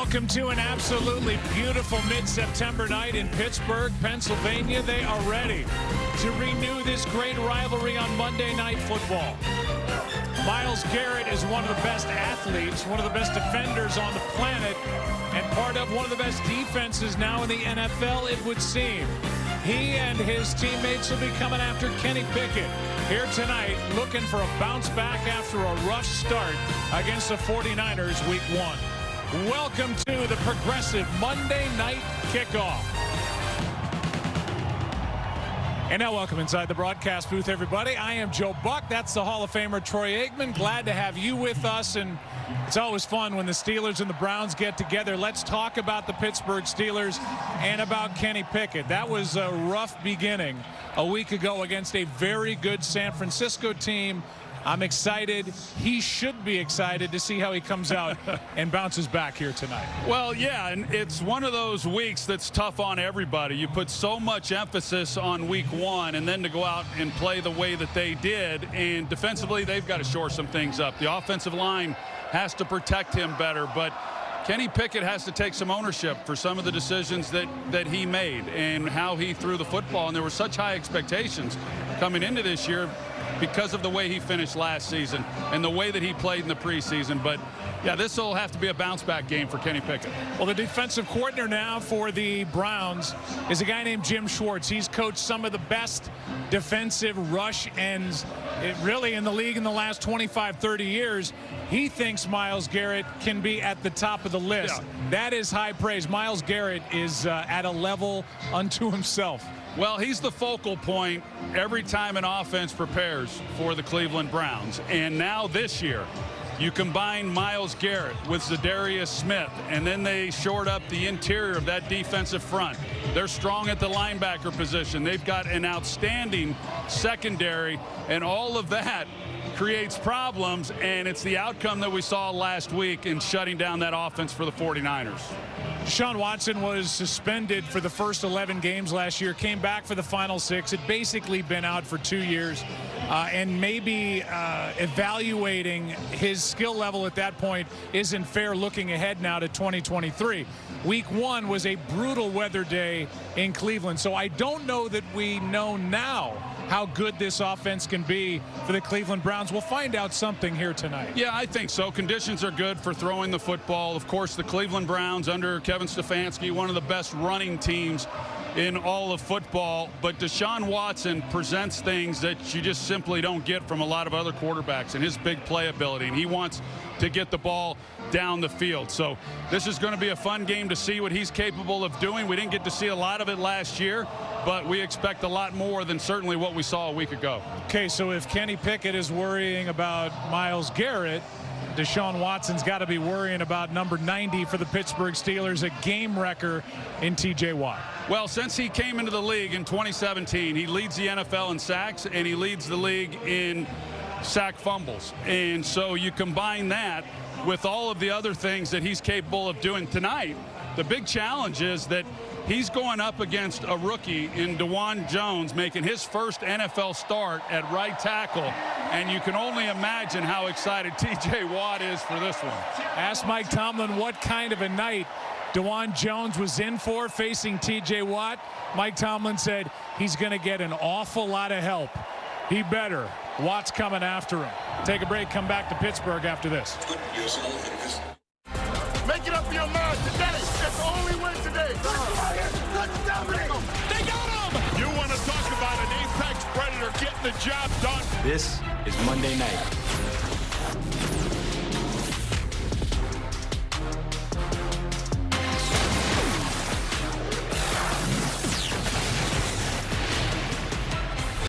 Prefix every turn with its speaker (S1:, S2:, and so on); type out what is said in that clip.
S1: Welcome to an absolutely beautiful mid-September night in Pittsburgh, Pennsylvania. They are ready to renew this great rivalry on Monday Night Football. Myles Garrett is one of the best athletes, one of the best defenders on the planet, and part of one of the best defenses now in the NFL, it would seem. He and his teammates will be coming after Kenny Pickett here tonight, looking for a bounce back after a rough start against the 49ers Week 1. Welcome to the Progressive Monday Night Kickoff. And now welcome inside the broadcast booth, everybody. I am Joe Buck. That's the Hall of Famer Troy Aikman. Glad to have you with us. And it's always fun when the Steelers and the Browns get together. Let's talk about the Pittsburgh Steelers and about Kenny Pickett. That was a rough beginning a week ago against a very good San Francisco team. I'm excited. He should be excited to see how he comes out and bounces back here tonight.
S2: Well, yeah, and it's one of those weeks that's tough on everybody. You put so much emphasis on Week 1, and then to go out and play the way that they did, and defensively they've got to shore some things up. The offensive line has to protect him better, but Kenny Pickett has to take some ownership for some of the decisions that he made and how he threw the football. And there were such high expectations coming into this year because of the way he finished last season and the way that he played in the preseason. But, yeah, this will have to be a bounce-back game for Kenny Pickett.
S1: Well, the defensive coordinator now for the Browns is a guy named Jim Schwartz. He's coached some of the best defensive rush ends really in the league in the last 25, 30 years. He thinks Myles Garrett can be at the top of the list. Yeah. That is high praise. Myles Garrett is at a level unto himself.
S2: Well, he's the focal point every time an offense prepares for the Cleveland Browns. And now this year, you combine Myles Garrett with Zadarius Smith, and then they shored up the interior of that defensive front. They're strong at the linebacker position. They've got an outstanding secondary, and all of that creates problems, and it's the outcome that we saw last week in shutting down that offense for the 49ers.
S1: Deshaun Watson was suspended for the first 11 games last year, came back for the final 6. Had basically been out for 2 years, and maybe evaluating his skill level at that point isn't fair looking ahead now to 2023. Week 1 was a brutal weather day in Cleveland, so I don't know that we know now how good this offense can be for the Cleveland Browns. We'll find out something here tonight.
S2: Yeah, I think so. Conditions are good for throwing the football. Of course, the Cleveland Browns under Kevin Stefanski, one of the best running teams in all of football. But Deshaun Watson presents things that you just simply don't get from a lot of other quarterbacks, and his big playability. And he wants to get the ball down the field. So this is going to be a fun game to see what he's capable of doing. We didn't get to see a lot of it last year, but we expect a lot more than certainly what we saw a week ago.
S1: Okay, so if Kenny Pickett is worrying about Myles Garrett, Deshaun Watson's got to be worrying about number 90 for the Pittsburgh Steelers, a game wrecker in T.J. Watt.
S2: Well, since he came into the league in 2017, he leads the NFL in sacks, and he leads the league in sack fumbles. And so you combine that with all of the other things that he's capable of doing tonight. The big challenge is that he's going up against a rookie in Dawand Jones, making his first NFL start at right tackle. And you can only imagine how excited T.J. Watt is for this one.
S1: Ask Mike Tomlin what kind of a night Dawand Jones was in for facing T.J. Watt. Mike Tomlin said he's going to get an awful lot of help. He better. Watt's coming after him. Take a break, come back to Pittsburgh after this.
S3: Make it up in your mind today. That's the only win today.
S1: They got him!
S3: You want to talk about an apex predator getting the job done.
S4: This is Monday Night